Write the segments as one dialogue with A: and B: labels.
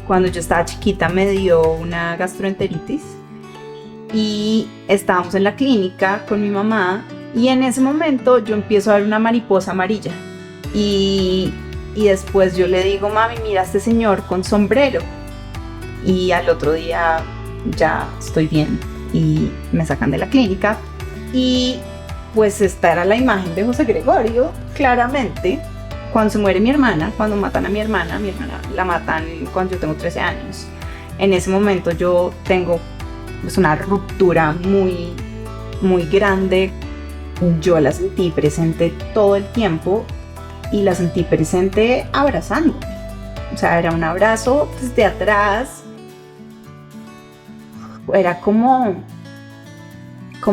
A: Cuando yo estaba chiquita me dio una gastroenteritis y estábamos en la clínica con mi mamá y en ese momento yo empiezo a ver una mariposa amarilla y, y después yo le digo, mami, mira a este señor con sombrero, y al otro día ya estoy bien y me sacan de la clínica y pues esta era la imagen de José Gregorio, claramente. Cuando se muere mi hermana, cuando matan a mi hermana la matan cuando yo tengo 13 años. En ese momento yo tengo pues una ruptura muy, muy grande. Yo la sentí presente todo el tiempo y la sentí presente abrazándome. O sea, era un abrazo desde atrás. Era como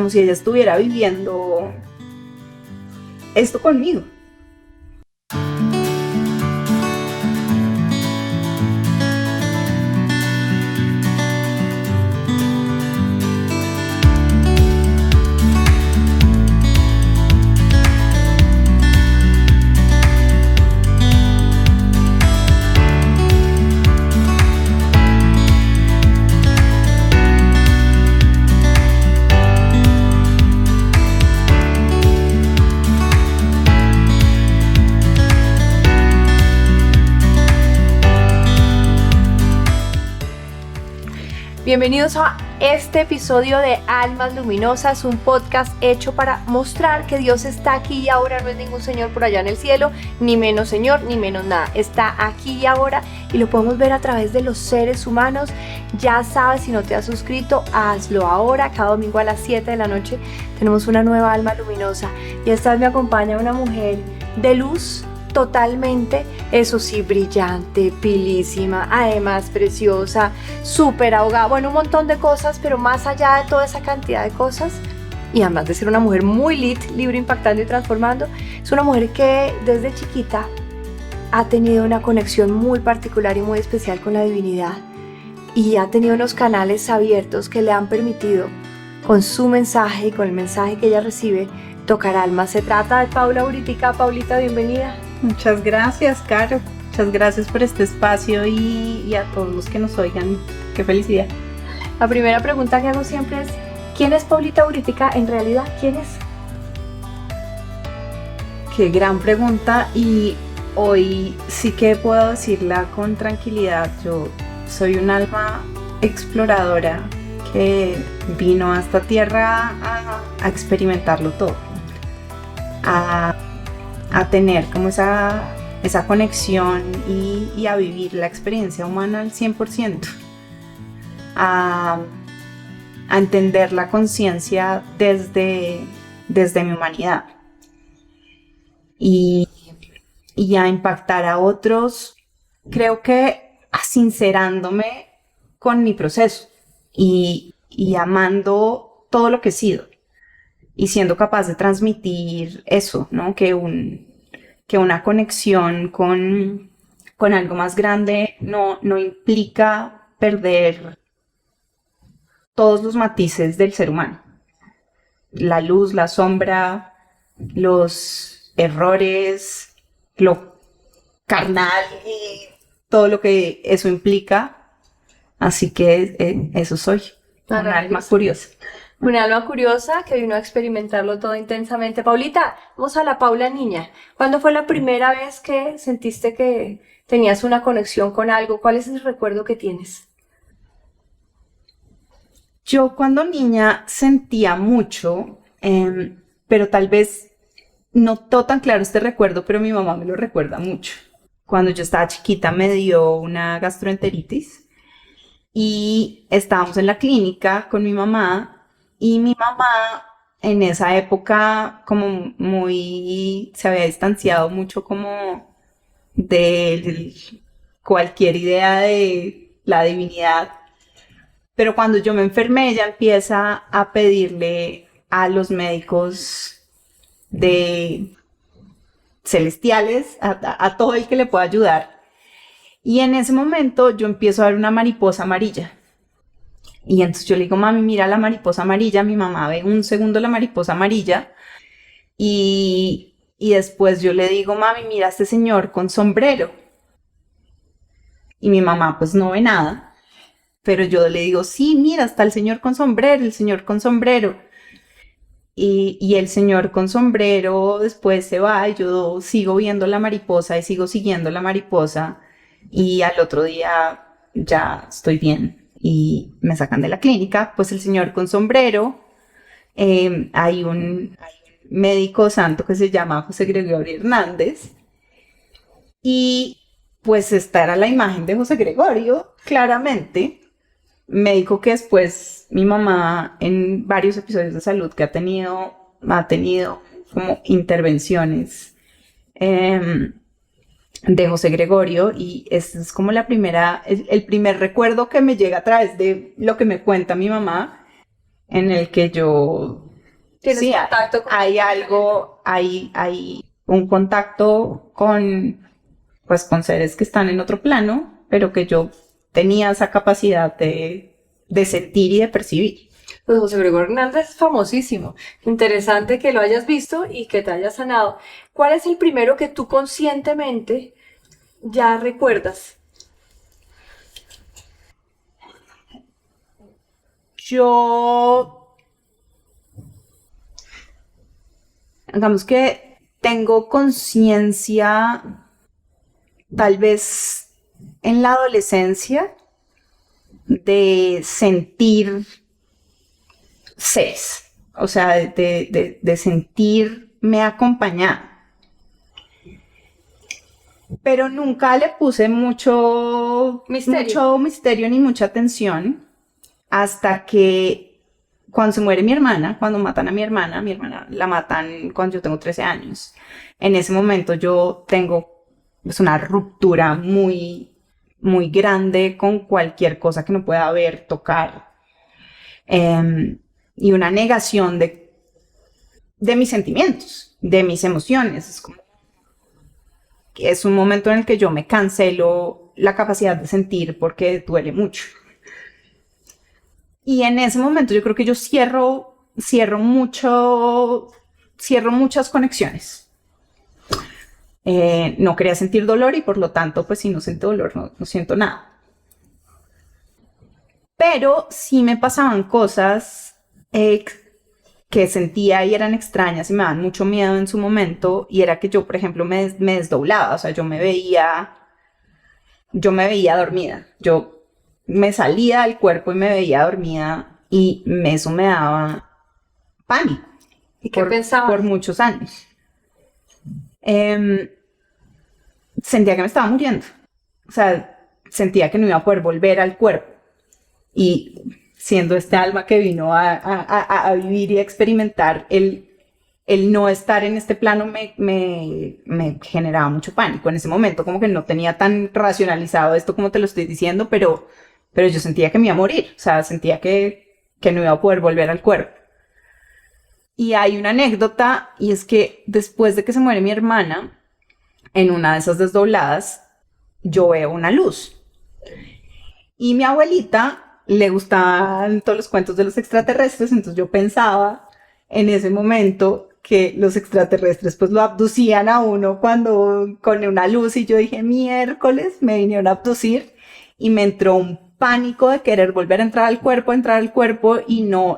A: si ella estuviera viviendo esto conmigo.
B: Bienvenidos a este episodio de Almas Luminosas, un podcast hecho para mostrar que Dios está aquí y ahora, no es ningún señor por allá en el cielo, ni menos señor, ni menos nada, está aquí y ahora y lo podemos ver a través de los seres humanos. Ya sabes, si no te has suscrito, hazlo ahora. Cada domingo a las 7 de la noche tenemos una nueva Alma Luminosa y esta vez me acompaña una mujer de luz, totalmente, eso sí, brillante, pilísima, además preciosa, súper ahogada, bueno, un montón de cosas, pero más allá de toda esa cantidad de cosas, y además de ser una mujer muy lit, libre, impactando y transformando, es una mujer que desde chiquita ha tenido una conexión muy particular y muy especial con la divinidad, y ha tenido unos canales abiertos que le han permitido, con su mensaje y con el mensaje que ella recibe, tocar almas. Se trata de Paula Uritica. Paulita, bienvenida.
A: Muchas gracias, Caro. Muchas gracias por este espacio y a todos los que nos oigan. Qué felicidad.
B: La primera pregunta que hago siempre es: ¿quién es Paulita Uritica en realidad? ¿Quién es?
A: Qué gran pregunta, y hoy sí que puedo decirla con tranquilidad. Yo soy un alma exploradora que vino a esta tierra a experimentarlo todo, a tener como esa conexión y a vivir la experiencia humana al 100%, a entender la conciencia desde mi humanidad y a impactar a otros, creo que sincerándome con mi proceso y amando todo lo que he sido. Y siendo capaz de transmitir eso, ¿no? Que una conexión con algo más grande no implica perder todos los matices del ser humano. La luz, la sombra, los errores, lo carnal y todo lo que eso implica. Así que eso soy, un alma curiosa.
B: Una alma curiosa que vino a experimentarlo todo intensamente. Paulita, vamos a la Paula niña. ¿Cuándo fue la primera vez que sentiste que tenías una conexión con algo? ¿Cuál es el recuerdo que tienes?
A: Yo cuando niña sentía mucho, pero tal vez no todo tan claro este recuerdo, pero mi mamá me lo recuerda mucho. Cuando yo estaba chiquita me dio una gastroenteritis y estábamos en la clínica con mi mamá. Y mi mamá en esa época como se había distanciado mucho como de cualquier idea de la divinidad. Pero cuando yo me enfermé, ella empieza a pedirle a los médicos de celestiales, a todo el que le pueda ayudar. Y en ese momento yo empiezo a ver una mariposa amarilla. Y entonces yo le digo, mami, mira la mariposa amarilla. Mi mamá ve un segundo la mariposa amarilla. Y después yo le digo, mami, mira a este señor con sombrero. y mi mamá pues no ve nada, pero yo le digo, sí, mira, está el señor con sombrero, el señor con sombrero. Y el señor con sombrero después se va y yo sigo viendo la mariposa y sigo siguiendo la mariposa y al otro día ya estoy bien y me sacan de la clínica. Pues el señor con sombrero, hay un médico santo que se llama José Gregorio Hernández y pues esta era la imagen de José Gregorio, claramente. Médico que después mi mamá en varios episodios de salud que ha tenido como intervenciones de José Gregorio y este es como el primer recuerdo que me llega a través de lo que me cuenta mi mamá en el que yo
B: ¿Tienes
A: sí,
B: contacto con
A: hay algo, hay un contacto con seres que están en otro plano, pero que yo tenía esa capacidad de sentir y de percibir.
B: Pues José Gregorio Hernández es famosísimo. Interesante que lo hayas visto y que te hayas sanado. ¿Cuál es el primero que tú conscientemente ya recuerdas?
A: Yo, digamos que tengo conciencia, tal vez en la adolescencia, de sentir seres, o sea, de sentirme acompañada. Pero nunca le puse mucho misterio ni mucha atención hasta que cuando se muere mi hermana, cuando matan a mi hermana la matan cuando yo tengo 13 años. En ese momento yo tengo pues, una ruptura muy, muy grande con cualquier cosa que no pueda ver, tocar. Y una negación de mis sentimientos, de mis emociones. Es un momento en el que yo me cancelo la capacidad de sentir porque duele mucho. Y en ese momento yo creo que yo cierro muchas conexiones. No quería sentir dolor y por lo tanto, pues si no siento dolor, no siento nada. Pero sí me pasaban cosas que sentía y eran extrañas y me daban mucho miedo en su momento, y era que yo, por ejemplo, me desdoblaba, o sea, yo me veía dormida, yo me salía del cuerpo y me veía dormida y eso me daba pánico.
B: ¿Y qué pensabas?
A: Por muchos años. Sentía que me estaba muriendo, o sea, sentía que no iba a poder volver al cuerpo. Y siendo este alma que vino a vivir y a experimentar, el no estar en este plano me generaba mucho pánico. En ese momento como que no tenía tan racionalizado esto como te lo estoy diciendo, pero yo sentía que me iba a morir, o sea, sentía que no iba a poder volver al cuerpo. Y hay una anécdota, y es que después de que se muere mi hermana, en una de esas desdobladas, yo veo una luz. Y mi abuelita le gustaban todos los cuentos de los extraterrestres, entonces yo pensaba en ese momento que los extraterrestres pues lo abducían a uno con una luz, y yo dije, miércoles, me vinieron a abducir, y me entró un pánico de querer volver a entrar al cuerpo y no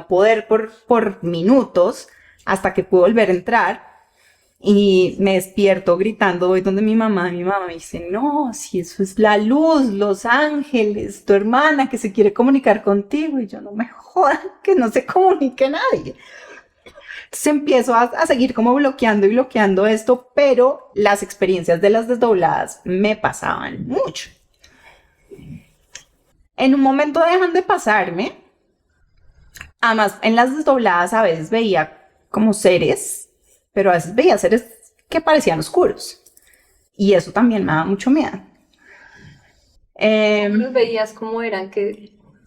A: poder por minutos hasta que pude volver a entrar. Y me despierto gritando, voy donde mi mamá me dice, no, si eso es la luz, los ángeles, tu hermana que se quiere comunicar contigo. Y yo, no me jodan, que no se comunique nadie. Entonces empiezo a seguir como bloqueando esto, pero las experiencias de las desdobladas me pasaban mucho. En un momento dejan de pasarme. Además, en las desdobladas a veces veía como seres, pero a veces veía seres que parecían oscuros. Y eso también me daba mucho miedo.
B: ¿Los veías cómo eran?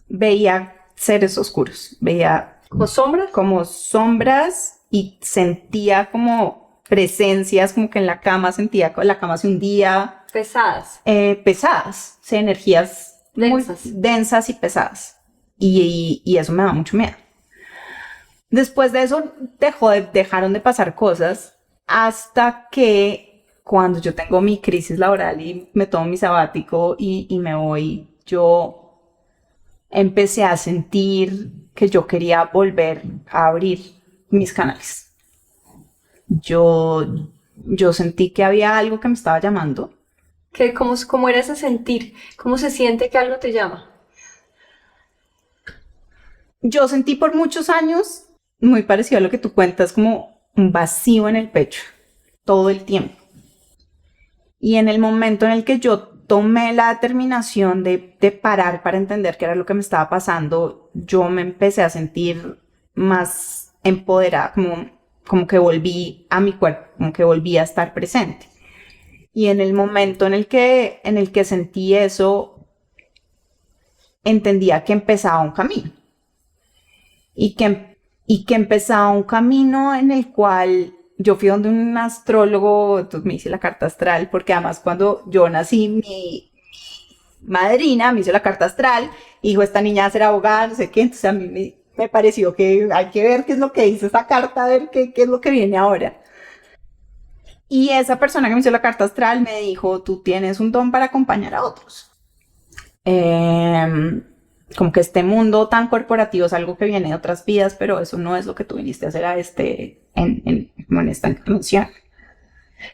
A: Veía seres oscuros. Veía
B: ¿Como sombras?
A: Como sombras, y sentía como presencias, como que en la cama la cama se hundía.
B: Pesadas.
A: Pesadas. Sí, energías
B: densas.
A: Muy densas y pesadas. Y eso me daba mucho miedo. Después de eso dejaron de pasar cosas hasta que cuando yo tengo mi crisis laboral y me tomo mi sabático y me voy, yo empecé a sentir que yo quería volver a abrir mis canales. Yo, yo sentí que había algo que me estaba llamando.
B: ¿Cómo era ese sentir? ¿Cómo se siente que algo te llama?
A: Yo sentí por muchos años, muy parecido a lo que tú cuentas, como un vacío en el pecho, todo el tiempo. Y en el momento en el que yo tomé la determinación de parar para entender qué era lo que me estaba pasando, yo me empecé a sentir más empoderada, como que volví a mi cuerpo, como que volví a estar presente. Y en el momento en el que sentí eso, entendía que empezaba un camino. Y que empezaba un camino en el cual yo fui donde un astrólogo, entonces me hice la carta astral, porque además cuando yo nací, mi madrina me hizo la carta astral, y dijo, esta niña va a ser abogada, no sé qué, entonces a mí me pareció que hay que ver qué es lo que dice esa carta, a ver qué es lo que viene ahora. Y esa persona que me hizo la carta astral me dijo, tú tienes un don para acompañar a otros. Como que este mundo tan corporativo es algo que viene de otras vidas, pero eso no es lo que tú viniste a hacer en esta encarnación.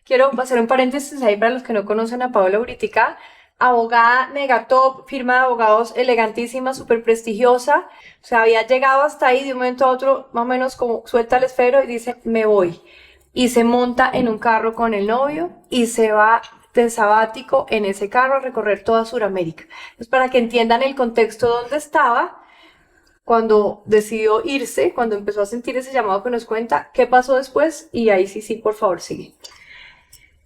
B: Quiero hacer un paréntesis ahí para los que no conocen a Paola Uritica, abogada megatop, firma de abogados elegantísima, súper prestigiosa. O sea, había llegado hasta ahí de un momento a otro, más o menos como suelta el esfero y dice, me voy. Y se monta en un carro con el novio y se va de sabático en ese carro a recorrer toda Sudamérica. Entonces, para que entiendan el contexto donde estaba, cuando decidió irse, cuando empezó a sentir ese llamado que nos cuenta, qué pasó después, y ahí sí, por favor, sigue.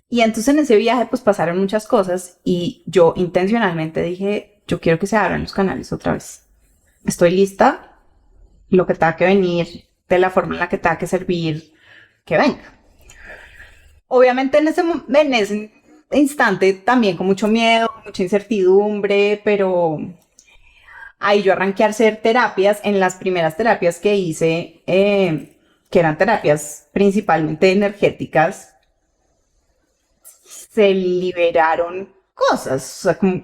A: Y entonces en ese viaje pues pasaron muchas cosas y yo intencionalmente dije, yo quiero que se abran los canales otra vez. Estoy lista, lo que tenga que venir, de la forma en la que tenga que servir, que venga. Obviamente en ese instante también con mucho miedo, mucha incertidumbre, pero ahí yo arranqué a hacer terapias. En las primeras terapias que hice, que eran terapias principalmente energéticas, se liberaron cosas. O sea, como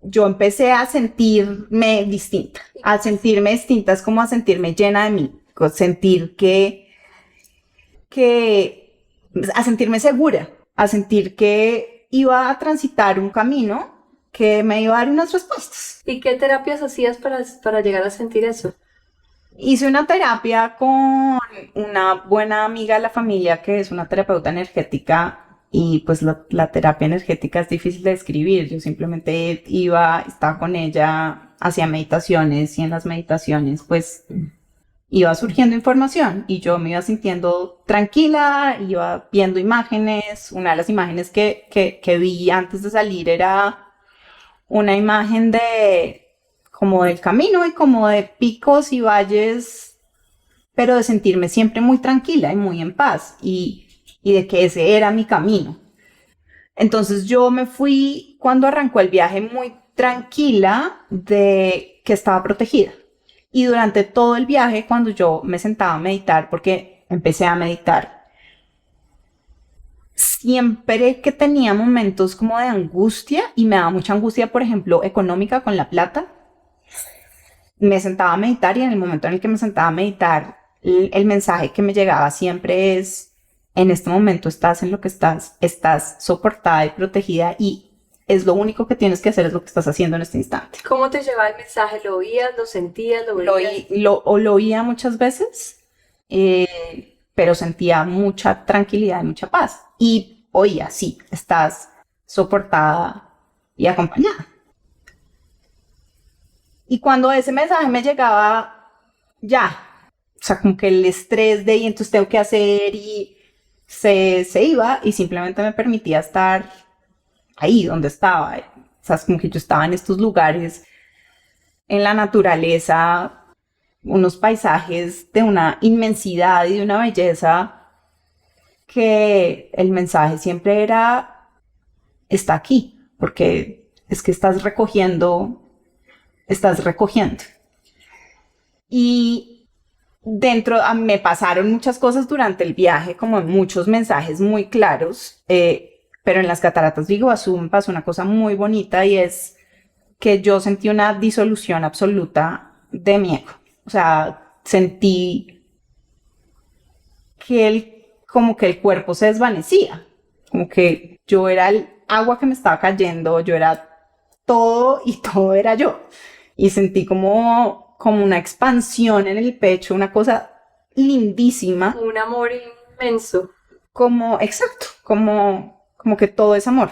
A: yo empecé a sentirme distinta. A sentirme distinta es como a sentirme llena de mí. Sentir a sentirme segura, a sentir que iba a transitar un camino que me iba a dar unas respuestas.
B: ¿Y qué terapias hacías para llegar a sentir eso?
A: Hice una terapia con una buena amiga de la familia que es una terapeuta energética y pues la terapia energética es difícil de describir. Yo simplemente estaba con ella, hacía meditaciones y en las meditaciones pues iba surgiendo información y yo me iba sintiendo tranquila, iba viendo imágenes. Una de las imágenes que vi antes de salir era una imagen como del camino y como de picos y valles, pero de sentirme siempre muy tranquila y muy en paz y de que ese era mi camino. Entonces yo me fui cuando arrancó el viaje muy tranquila de que estaba protegida. Y durante todo el viaje, cuando yo me sentaba a meditar, porque empecé a meditar, siempre que tenía momentos como de angustia, y me daba mucha angustia, por ejemplo, económica con la plata, me sentaba a meditar y en el momento en el que me sentaba a meditar, el mensaje que me llegaba siempre es, en este momento estás en lo que estás soportada y protegida y es lo único que tienes que hacer, es lo que estás haciendo en este instante.
B: ¿Cómo te llevaba el mensaje? ¿Lo oías, lo sentías, lo veías?
A: Lo oía muchas veces, pero sentía mucha tranquilidad y mucha paz. Y oía, sí, estás soportada y acompañada. Y cuando ese mensaje me llegaba, ya, o sea, como que el estrés de, y entonces tengo que hacer, y se iba y simplemente me permitía estar ahí donde estaba. O sea, es como que yo estaba en estos lugares, en la naturaleza, unos paisajes de una inmensidad y de una belleza que el mensaje siempre era, está aquí, porque es que estás recogiendo. Y me pasaron muchas cosas durante el viaje, como muchos mensajes muy claros. Pero en las cataratas de Iguazú me pasó una cosa muy bonita y es que yo sentí una disolución absoluta de mi ego. O sea, sentí como que el cuerpo se desvanecía, como que yo era el agua que me estaba cayendo, yo era todo y todo era yo. Y sentí como una expansión en el pecho, una cosa lindísima.
B: Un amor inmenso.
A: Exacto, como que todo es amor.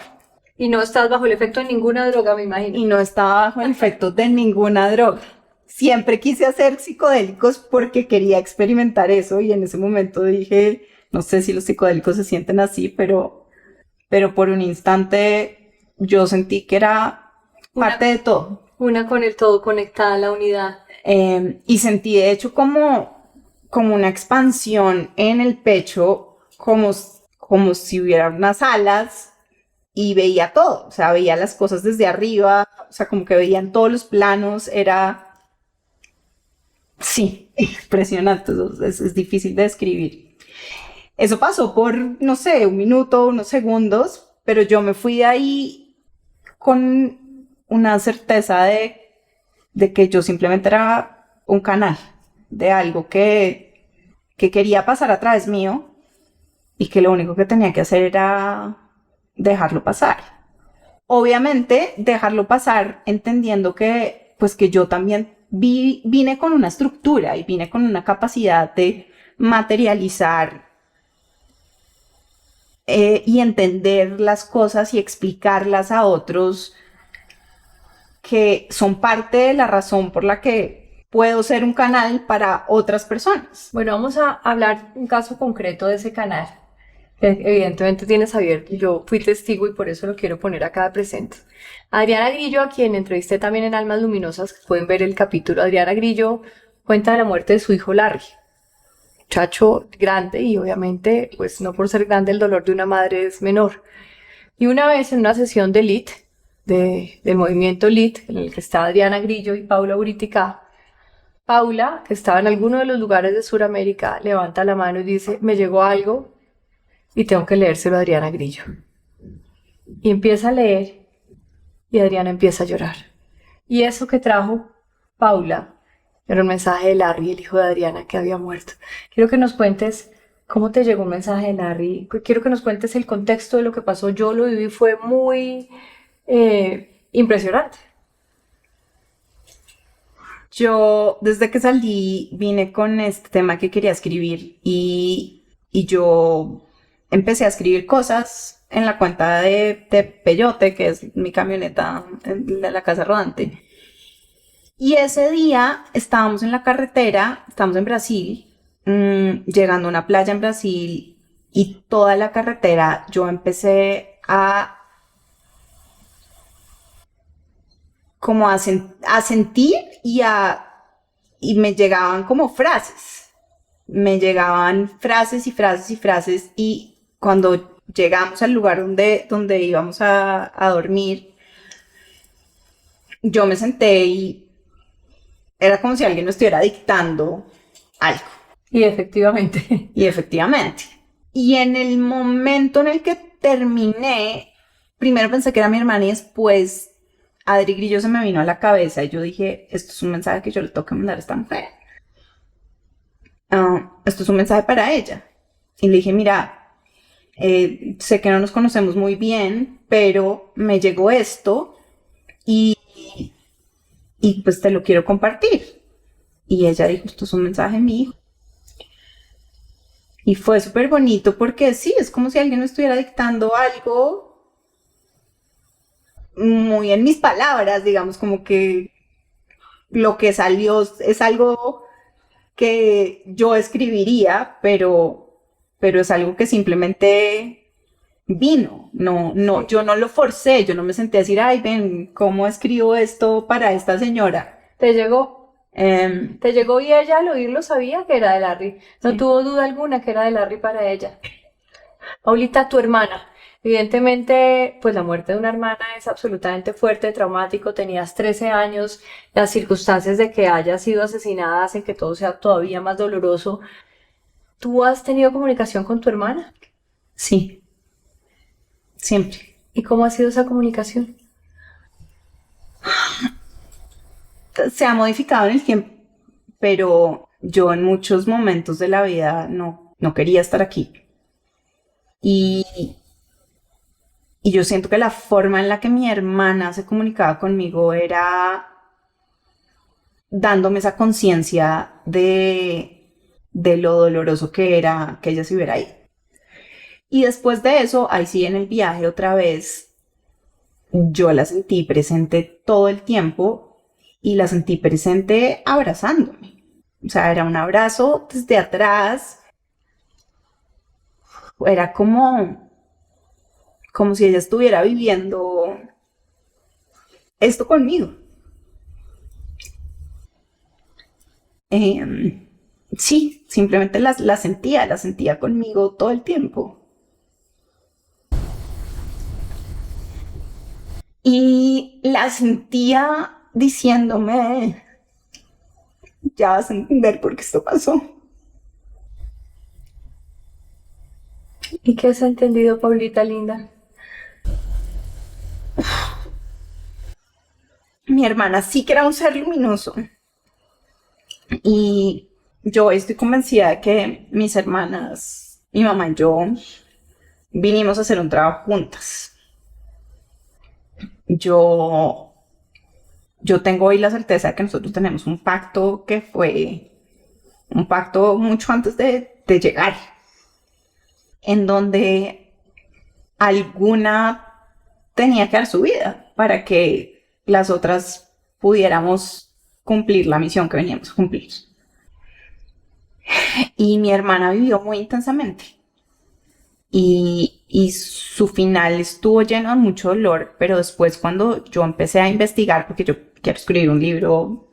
B: Y no estás bajo el efecto de ninguna droga, me imagino.
A: Y no estaba bajo el efecto de ninguna droga. Siempre quise hacer psicodélicos porque quería experimentar eso y en ese momento dije, no sé si los psicodélicos se sienten así, pero por un instante yo sentí que era parte de todo.
B: Una con el todo, conectada a la unidad.
A: Y sentí de hecho como una expansión en el pecho, como si hubiera unas alas y veía todo, o sea, veía las cosas desde arriba, o sea, como que veían todos los planos, sí, impresionante, es difícil de describir. Eso pasó por, no sé, un minuto, unos segundos, pero yo me fui de ahí con una certeza de que yo simplemente era un canal de algo que quería pasar a través mío y que lo único que tenía que hacer era dejarlo pasar. Obviamente, dejarlo pasar entendiendo que, pues que yo también vine con una estructura y vine con una capacidad de materializar y entender las cosas y explicarlas a otros que son parte de la razón por la que puedo ser un canal para otras personas.
B: Bueno, vamos a hablar un caso concreto de ese canal. Evidentemente tienes abierto, yo fui testigo y por eso lo quiero poner acá de presente. Adriana Grillo, a quien entrevisté también en Almas Luminosas, pueden ver el capítulo. Adriana Grillo cuenta de la muerte de su hijo Larry, muchacho grande y obviamente, pues no por ser grande el dolor de una madre es menor. Y una vez en una sesión de LIT, del movimiento LIT, en el que está Adriana Grillo y Paula Buritica, Paula, que estaba en alguno de los lugares de Sudamérica, levanta la mano y dice, me llegó algo y tengo que leérselo a Adriana Grillo. Y empieza a leer y Adriana empieza a llorar. Y eso que trajo Paula era un mensaje de Larry, el hijo de Adriana, que había muerto. Quiero que nos cuentes cómo te llegó un mensaje de Larry. Quiero que nos cuentes el contexto de lo que pasó. Yo lo viví, fue muy impresionante.
A: Yo, desde que salí, vine con este tema que quería escribir y yo empecé a escribir cosas en la cuenta de Peyote, que es mi camioneta de la casa rodante. Y ese día estábamos en la carretera, estábamos en Brasil, llegando a una playa en Brasil y toda la carretera yo empecé a sentir y me llegaban como frases. Me llegaban frases y frases y frases y cuando llegamos al lugar donde íbamos a dormir, yo me senté y era como si alguien me estuviera dictando algo.
B: Y efectivamente.
A: Y efectivamente. Y en el momento en el que terminé, primero pensé que era mi hermana y después Adri Grillo se me vino a la cabeza y yo dije, esto es un mensaje que yo le tengo que mandar a esta mujer. Esto es un mensaje para ella. Y le dije, mira, sé que no nos conocemos muy bien, pero me llegó esto y pues te lo quiero compartir. Y ella dijo, esto es un mensaje de mi hijo. Y fue súper bonito porque sí, es como si alguien me estuviera dictando algo muy en mis palabras, digamos, como que lo que salió es algo que yo escribiría, pero es algo que simplemente vino. No, yo no lo forcé, yo no me senté a decir, ay, ven, ¿cómo escribo esto para esta señora?
B: Te llegó. Te llegó y ella al oírlo sabía que era de Larry. No tuvo duda alguna que era de Larry para ella. Paulita, tu hermana. Evidentemente, pues la muerte de una hermana es absolutamente fuerte, traumático. Tenías 13 años. Las circunstancias de que haya sido asesinada hacen que todo sea todavía más doloroso. ¿Tú has tenido comunicación con tu hermana?
A: Sí. siempre.
B: ¿Y cómo ha sido esa comunicación?
A: Se ha modificado en el tiempo, pero yo en muchos momentos de la vida no quería estar aquí. Y, y yo siento que la forma en la que mi hermana se comunicaba conmigo era dándome esa conciencia de lo doloroso que era que ella se hubiera ido. Y después de eso, ahí sí en el viaje otra vez, yo la sentí presente todo el tiempo y la sentí presente abrazándome. O sea, era un abrazo desde atrás, era como si ella estuviera viviendo esto conmigo. Sí, simplemente la sentía conmigo todo el tiempo. Y la sentía diciéndome, ya vas a entender por qué esto pasó.
B: ¿Y qué has entendido, Paulita linda?
A: Mi hermana sí que era un ser luminoso. Y yo estoy convencida de que mis hermanas, mi mamá y yo, vinimos a hacer un trabajo juntas. Yo tengo hoy la certeza de que nosotros tenemos un pacto que fue un pacto mucho antes de llegar, en donde alguna tenía que dar su vida para que las otras pudiéramos cumplir la misión que veníamos a cumplir. Y mi hermana vivió muy intensamente. Y su final estuvo lleno de mucho dolor, pero después cuando yo empecé a investigar, porque yo quiero escribir un libro,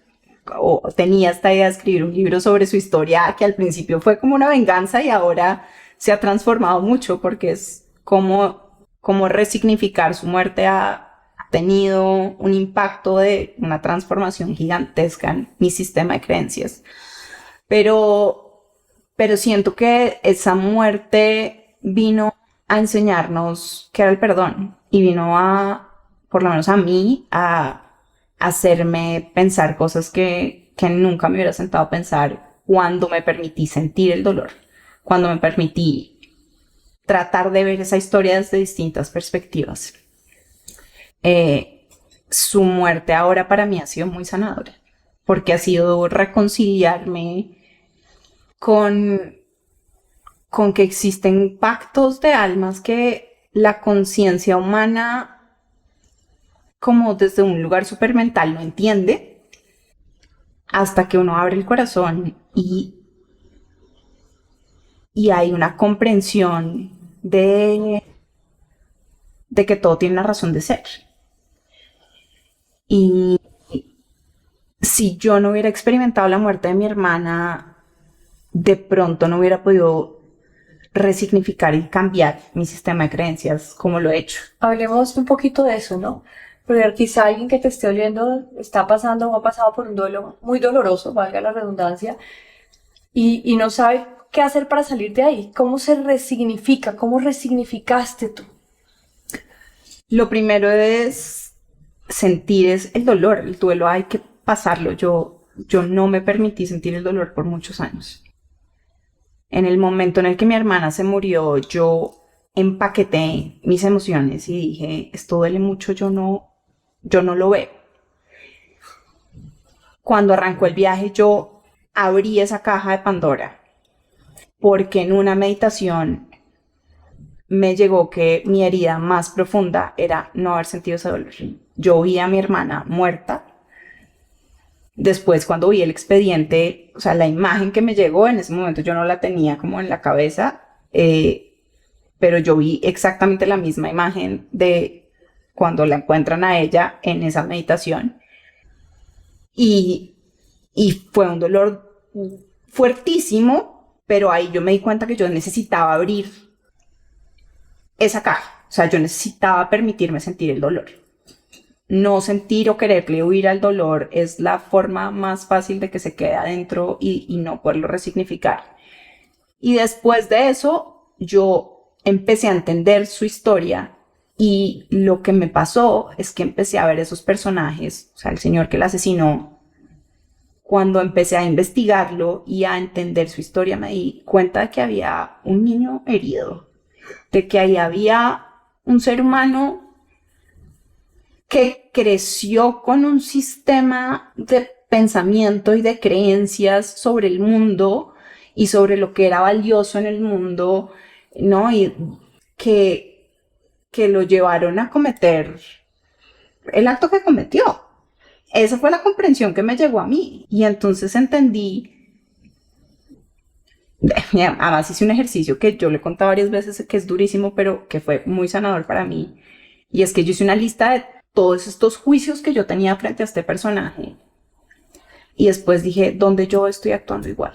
A: o tenía esta idea de escribir un libro sobre su historia, que al principio fue como una venganza y ahora se ha transformado mucho, porque es como resignificar su muerte ha tenido un impacto de una transformación gigantesca en mi sistema de creencias. Pero siento que esa muerte vino a enseñarnos qué era el perdón y vino por lo menos a mí, a hacerme pensar cosas que nunca me hubiera sentado a pensar cuando me permití sentir el dolor, cuando me permití tratar de ver esa historia desde distintas perspectivas. Su muerte ahora para mí ha sido muy sanadora, porque ha sido reconciliarme con que existen pactos de almas que la conciencia humana, como desde un lugar supermental, no entiende, hasta que uno abre el corazón y hay una comprensión de que todo tiene una razón de ser. Y si yo no hubiera experimentado la muerte de mi hermana, de pronto no hubiera podido resignificar y cambiar mi sistema de creencias como lo he hecho.
B: Hablemos un poquito de eso, ¿no? Porque quizá alguien que te esté oyendo está pasando o ha pasado por un duelo muy doloroso, valga la redundancia, y no sabe qué hacer para salir de ahí. ¿Cómo se resignifica? ¿Cómo resignificaste tú?
A: Lo primero es sentir el dolor. El duelo hay que pasarlo. Yo no me permití sentir el dolor por muchos años. En el momento en el que mi hermana se murió, yo empaqueté mis emociones y dije, esto duele mucho, yo no lo veo. Cuando arrancó el viaje, yo abrí esa caja de Pandora, porque en una meditación me llegó que mi herida más profunda era no haber sentido ese dolor. Yo vi a mi hermana muerta. Después, cuando vi el expediente, o sea, la imagen que me llegó en ese momento yo no la tenía como en la cabeza, pero yo vi exactamente la misma imagen de cuando la encuentran a ella en esa meditación. Y fue un dolor fuertísimo, pero ahí yo me di cuenta que yo necesitaba abrir esa caja. O sea, yo necesitaba permitirme sentir el dolor. No sentir o quererle huir al dolor es la forma más fácil de que se quede adentro y no poderlo resignificar. Y después de eso, yo empecé a entender su historia Y lo que me pasó es que empecé a ver esos personajes, o sea, el señor que la asesinó. Cuando empecé a investigarlo y a entender su historia, me di cuenta de que había un niño herido, de que ahí había un ser humano que creció con un sistema de pensamiento y de creencias sobre el mundo y sobre lo que era valioso en el mundo, ¿no? Y que lo llevaron a cometer el acto que cometió. Esa fue la comprensión que me llegó a mí. Y entonces entendí, además hice un ejercicio que yo le he contado varias veces que es durísimo, pero que fue muy sanador para mí. Y es que yo hice una lista de todos estos juicios que yo tenía frente a este personaje. Y después dije, ¿dónde yo estoy actuando igual?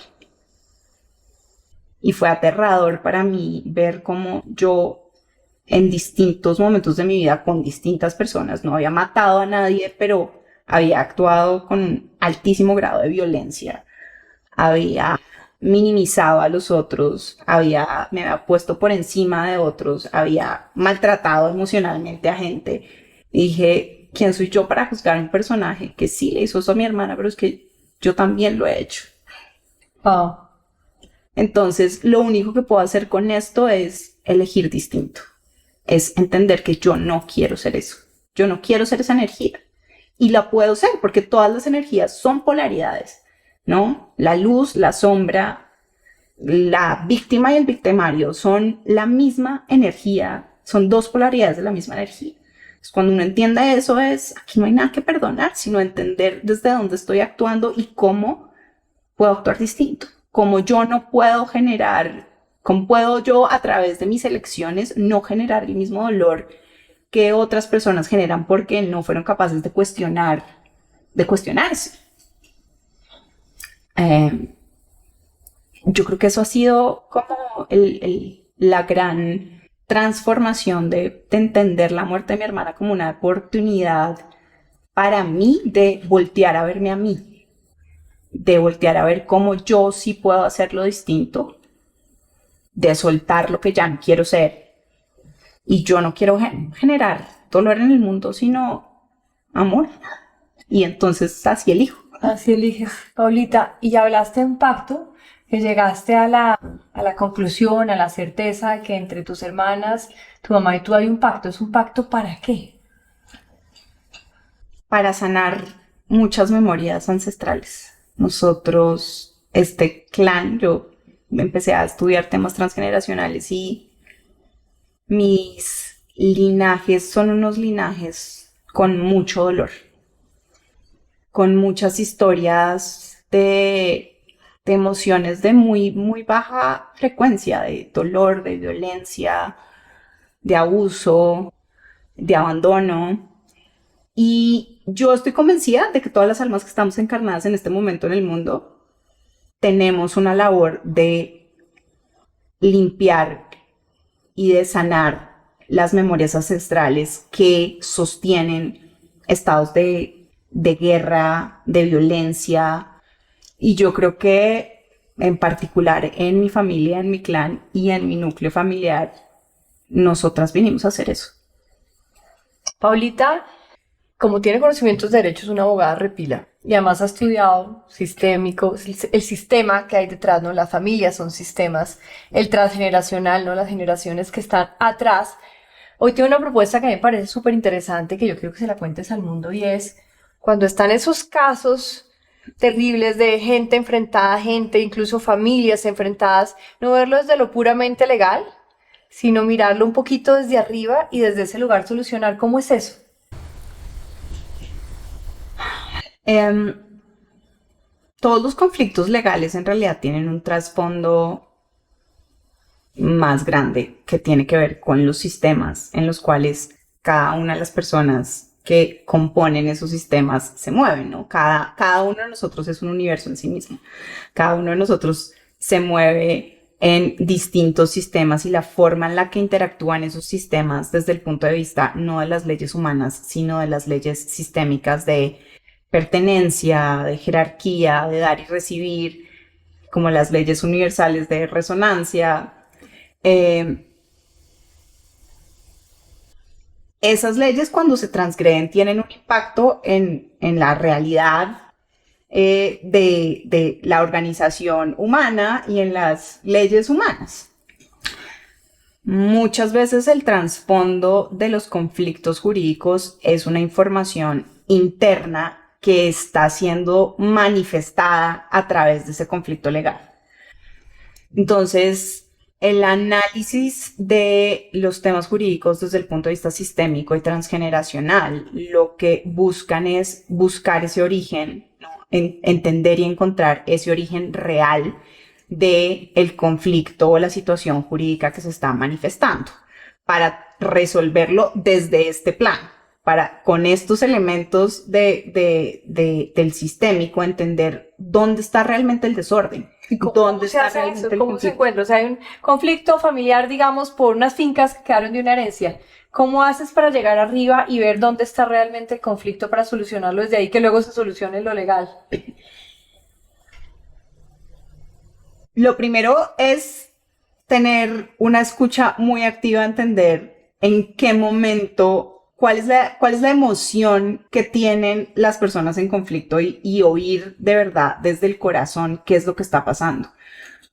A: Y fue aterrador para mí ver cómo yo en distintos momentos de mi vida con distintas personas, no había matado a nadie, pero había actuado con un altísimo grado de violencia, había minimizado a los otros, me había puesto por encima de otros, había maltratado emocionalmente a gente. Y dije, ¿quién soy yo para juzgar a un personaje que sí le hizo eso a mi hermana, pero es que yo también lo he hecho?
B: Oh.
A: Entonces, lo único que puedo hacer con esto es elegir distinto. Es entender que yo no quiero ser eso. Yo no quiero ser esa energía. Y la puedo ser porque todas las energías son polaridades, ¿no? La luz, la sombra, la víctima y el victimario son la misma energía, son dos polaridades de la misma energía. Entonces, cuando uno entiende eso aquí no hay nada que perdonar, sino entender desde dónde estoy actuando y cómo puedo actuar distinto. Cómo yo no puedo generar, cómo puedo yo a través de mis elecciones no generar el mismo dolor que otras personas generan porque no fueron capaces de cuestionarse. Yo creo que eso ha sido como la gran transformación de entender la muerte de mi hermana como una oportunidad para mí de voltear a verme a mí, de voltear a ver cómo yo sí puedo hacerlo distinto, de soltar lo que ya no quiero ser. Y yo no quiero generar dolor en el mundo, sino amor. Y entonces así elijo.
B: Así eliges, Paulita. Y ya hablaste de un pacto, que llegaste a la conclusión, a la certeza de que entre tus hermanas, tu mamá y tú hay un pacto. ¿Es un pacto para qué?
A: Para sanar muchas memorias ancestrales. Nosotros, este clan, yo empecé a estudiar temas transgeneracionales y mis linajes son unos linajes con mucho dolor, con muchas historias de emociones de muy, muy baja frecuencia, de dolor, de violencia, de abuso, de abandono. Y yo estoy convencida de que todas las almas que estamos encarnadas en este momento en el mundo tenemos una labor de limpiar y de sanar las memorias ancestrales que sostienen estados de guerra, de violencia. Y yo creo que en particular en mi familia, en mi clan y en mi núcleo familiar, nosotras vinimos a hacer eso.
B: Paulita, como tiene conocimientos de derecho, es una abogada repila y además ha estudiado sistémico, el sistema que hay detrás, ¿no? Las familias son sistemas, el transgeneracional, ¿no? Las generaciones que están atrás. Hoy tengo una propuesta que me parece súper interesante, que yo quiero que se la cuentes al mundo, y es cuando están esos casos terribles de gente enfrentada, gente, incluso familias enfrentadas, no verlo desde lo puramente legal, sino mirarlo un poquito desde arriba y desde ese lugar solucionar cómo es eso.
A: Todos los conflictos legales en realidad tienen un trasfondo más grande que tiene que ver con los sistemas en los cuales cada una de las personas que componen esos sistemas se mueven, ¿no? Cada uno de nosotros es un universo en sí mismo. Cada uno de nosotros se mueve en distintos sistemas y la forma en la que interactúan esos sistemas desde el punto de vista no de las leyes humanas, sino de las leyes sistémicas de pertenencia, de jerarquía, de dar y recibir, como las leyes universales de resonancia. esas leyes cuando se transgreden tienen un impacto en la realidad de la organización humana y en las leyes humanas. Muchas veces el trasfondo de los conflictos jurídicos es una información interna que está siendo manifestada a través de ese conflicto legal. Entonces, el análisis de los temas jurídicos desde el punto de vista sistémico y transgeneracional, lo que buscan es buscar ese origen, ¿no? Entender y encontrar ese origen real del conflicto o la situación jurídica que se está manifestando para resolverlo desde este plano, para con estos elementos del sistémico entender dónde está realmente el desorden.
B: ¿Dónde se hace eso? ¿Cómo se encuentra? O sea, hay un conflicto familiar, digamos, por unas fincas que quedaron de una herencia. ¿Cómo haces para llegar arriba y ver dónde está realmente el conflicto para solucionarlo desde ahí, que luego se solucione lo legal?
A: Lo primero es tener una escucha muy activa, entender en qué momento, cuál es la emoción que tienen las personas en conflicto y oír de verdad desde el corazón qué es lo que está pasando.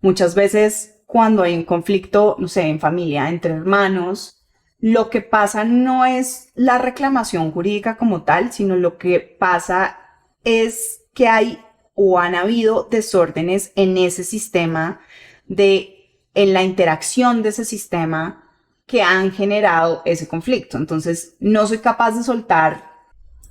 A: Muchas veces cuando hay un conflicto, no sé, en familia, entre hermanos, lo que pasa no es la reclamación jurídica como tal, sino lo que pasa es que hay o han habido desórdenes en ese sistema, en la interacción de ese sistema que han generado ese conflicto. Entonces, no soy capaz de soltar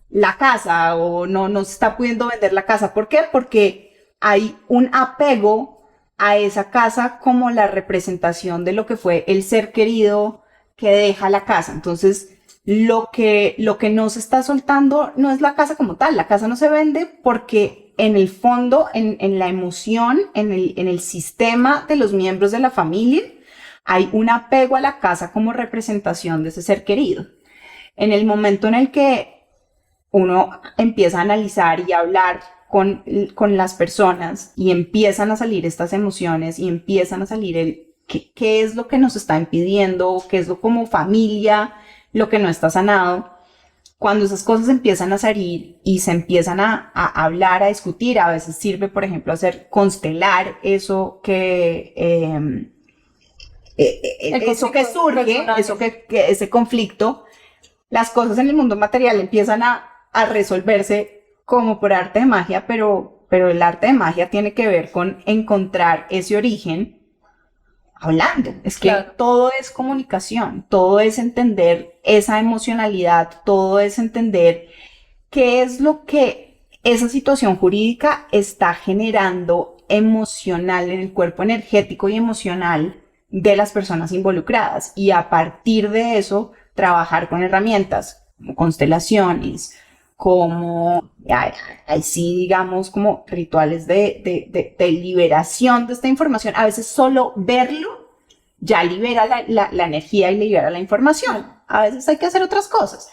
A: la casa o no se está pudiendo vender la casa. ¿Por qué? Porque hay un apego a esa casa como la representación de lo que fue el ser querido que deja la casa. Entonces, lo que no se está soltando no es la casa como tal. La casa no se vende porque en el fondo, en la emoción, en el sistema de los miembros de la familia, hay un apego a la casa como representación de ese ser querido. En el momento en el que uno empieza a analizar y a hablar con las personas y empiezan a salir estas emociones y empiezan a salir qué es lo que nos está impidiendo, qué es lo como familia, lo que no está sanado. Cuando esas cosas empiezan a salir y se empiezan a hablar, a discutir, a veces sirve, por ejemplo, constelar eso que surge, ese conflicto, las cosas en el mundo material empiezan a resolverse como por arte de magia, pero el arte de magia tiene que ver con encontrar ese origen hablando. Es que claro, todo es comunicación, todo es entender esa emocionalidad, todo es entender qué es lo que esa situación jurídica está generando emocional en el cuerpo energético y emocional de las personas involucradas, y a partir de eso trabajar con herramientas como constelaciones, como sí, digamos, como rituales de liberación de esta información. A veces solo verlo ya libera la energía y libera la información. A veces hay que hacer otras cosas,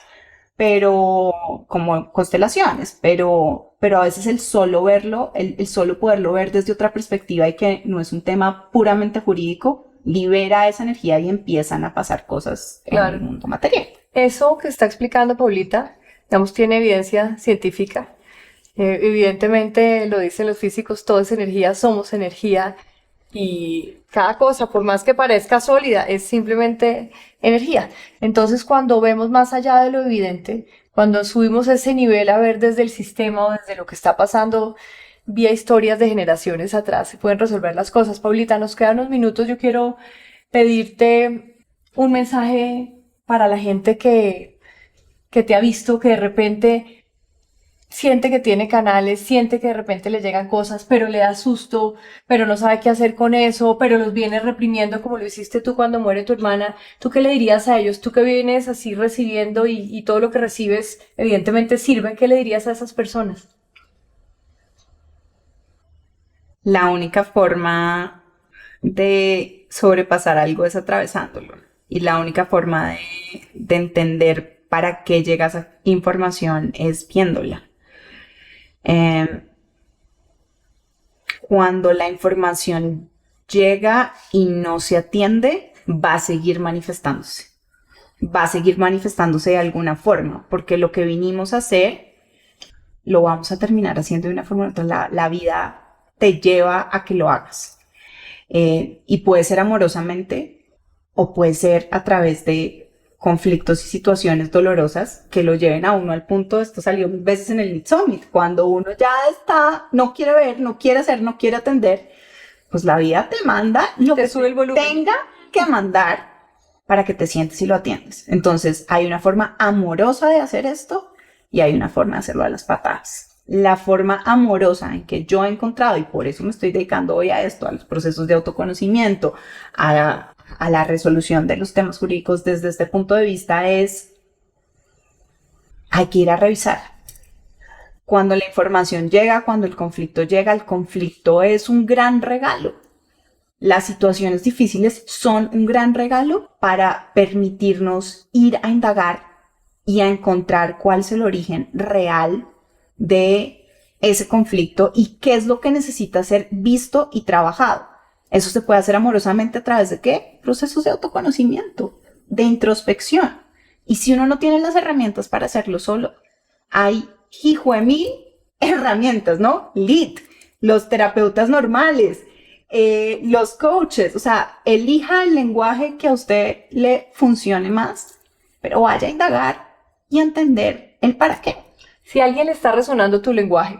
A: pero como constelaciones, pero a veces el solo verlo, el solo poderlo ver desde otra perspectiva y que no es un tema puramente jurídico, libera esa energía y empiezan a pasar cosas claro, en el mundo material.
B: Eso que está explicando Paulita, digamos, tiene evidencia científica. Evidentemente, lo dicen los físicos, todo es energía, somos energía, y cada cosa, por más que parezca sólida, es simplemente energía. Entonces, cuando vemos más allá de lo evidente, cuando subimos ese nivel a ver desde el sistema o desde lo que está pasando vía historias de generaciones atrás, se pueden resolver las cosas. Paulita, nos quedan unos minutos. Yo quiero pedirte un mensaje para la gente que te ha visto, que de repente siente que tiene canales, siente que de repente le llegan cosas, pero le da susto, pero no sabe qué hacer con eso, pero los viene reprimiendo como lo hiciste tú cuando muere tu hermana. ¿Tú qué le dirías a ellos? Tú que vienes así recibiendo y todo lo que recibes evidentemente sirve, ¿qué le dirías a esas personas?
A: La única forma de sobrepasar algo es atravesándolo. Y la única forma de entender para qué llega esa información es viéndola. Cuando la información llega y no se atiende, va a seguir manifestándose. va a seguir manifestándose de alguna forma, porque lo que vinimos a hacer lo vamos a terminar haciendo de una forma u otra. La vida te lleva a que lo hagas. Y puede ser amorosamente o puede ser a través de conflictos y situaciones dolorosas que lo lleven a uno al punto, esto salió mil veces en el Lead Summit, cuando uno ya está, no quiere ver, no quiere hacer, no quiere atender, pues la vida te manda lo
B: Te
A: que
B: sube el volumen.
A: tenga que mandar para que te sientes y lo atiendes. Entonces hay una forma amorosa de hacer esto y hay una forma de hacerlo a las patadas. La forma amorosa en que yo he encontrado, y por eso me estoy dedicando hoy a esto, a los procesos de autoconocimiento, a la resolución de los temas jurídicos desde este punto de vista, es hay que ir a revisar. Cuando la información llega, cuando el conflicto llega, el conflicto es un gran regalo. Las situaciones difíciles son un gran regalo para permitirnos ir a indagar y a encontrar cuál es el origen real de ese conflicto y qué es lo que necesita ser visto y trabajado. Eso se puede hacer amorosamente a través de ¿qué? Procesos de autoconocimiento, de introspección. Y si uno no tiene las herramientas para hacerlo solo, hay hijo de mil herramientas, ¿no? Lead, los terapeutas normales, los coaches, o sea, elija el lenguaje que a usted le funcione más, pero vaya a indagar y a entender el para qué.
B: Si a alguien le está resonando tu lenguaje,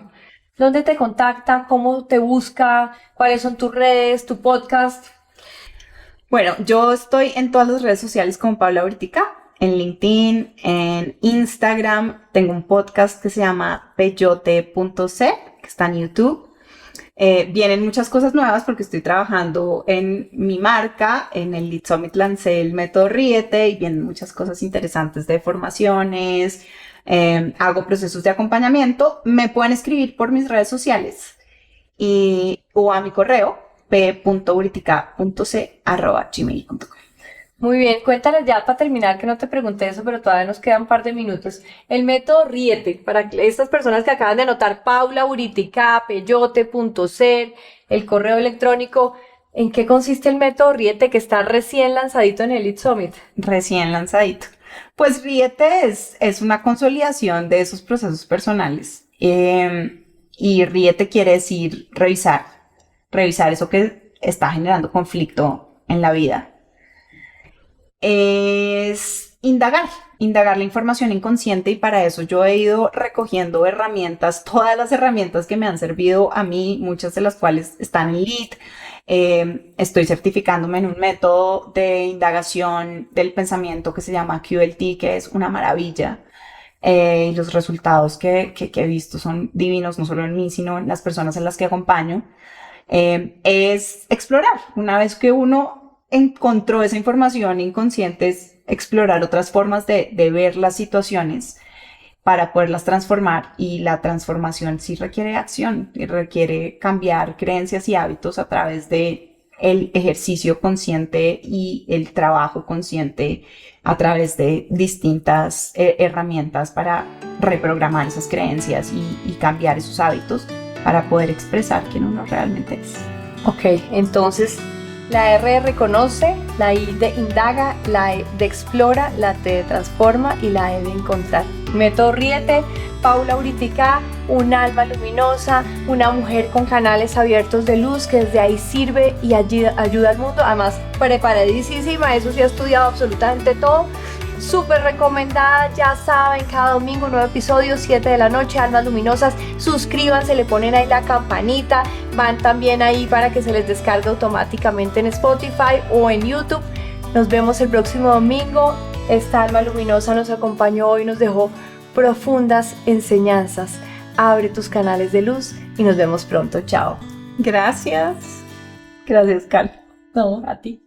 B: ¿dónde te contacta? ¿Cómo te busca? ¿Cuáles son tus redes, tu podcast?
A: Bueno, yo estoy en todas las redes sociales como Paula Britica, en LinkedIn, en Instagram, tengo un podcast que se llama peyote.c, que está en YouTube. Vienen muchas cosas nuevas porque estoy trabajando en mi marca, en el Lead Summit lancé el método Ríete y vienen muchas cosas interesantes de formaciones, hago procesos de acompañamiento. Me pueden escribir por mis redes sociales o a mi correo p.britica.c@gmail.com.
B: Muy bien, cuéntales ya para terminar, que no te pregunté eso, pero todavía nos quedan un par de minutos. El método Ríete, para estas personas que acaban de anotar, Paula Buritica, peyote.ser, el correo electrónico, ¿en qué consiste el método Ríete que está recién lanzadito en el Lead Summit?
A: Recién lanzadito. Pues Ríete es una consolidación de esos procesos personales. Y Ríete quiere decir revisar eso que está generando conflicto en la vida. Es indagar la información inconsciente, y para eso yo he ido recogiendo herramientas, todas las herramientas que me han servido a mí, muchas de las cuales están en Lead. Estoy certificándome en un método de indagación del pensamiento que se llama QLT, que es una maravilla. Y los resultados que he visto son divinos, no solo en mí, sino en las personas en las que acompaño. Es explorar. Una vez que uno encontró esa información inconsciente, es explorar otras formas de ver las situaciones para poderlas transformar, y la transformación sí requiere acción y requiere cambiar creencias y hábitos a través de el ejercicio consciente y el trabajo consciente a través de distintas herramientas para reprogramar esas creencias y cambiar esos hábitos para poder expresar quién uno realmente es.
B: Ok, entonces la R de reconoce, la I de indaga, la E de explora, la T de transforma y la E de encontrar. Método Ríete, Paula Buritica, un alma luminosa, una mujer con canales abiertos de luz que desde ahí sirve y ayuda al mundo. Además, preparadísima, eso sí ha estudiado absolutamente todo. Súper recomendada, ya saben, cada domingo un nuevo episodio, 7 de la noche, Almas Luminosas. Suscríbanse, le ponen ahí la campanita, van también ahí para que se les descargue automáticamente en Spotify o en YouTube. Nos vemos el próximo domingo. Esta alma luminosa nos acompañó hoy, nos dejó profundas enseñanzas. Abre tus canales de luz y nos vemos pronto. Chao.
A: Gracias. Gracias, Cal.
B: No, a ti.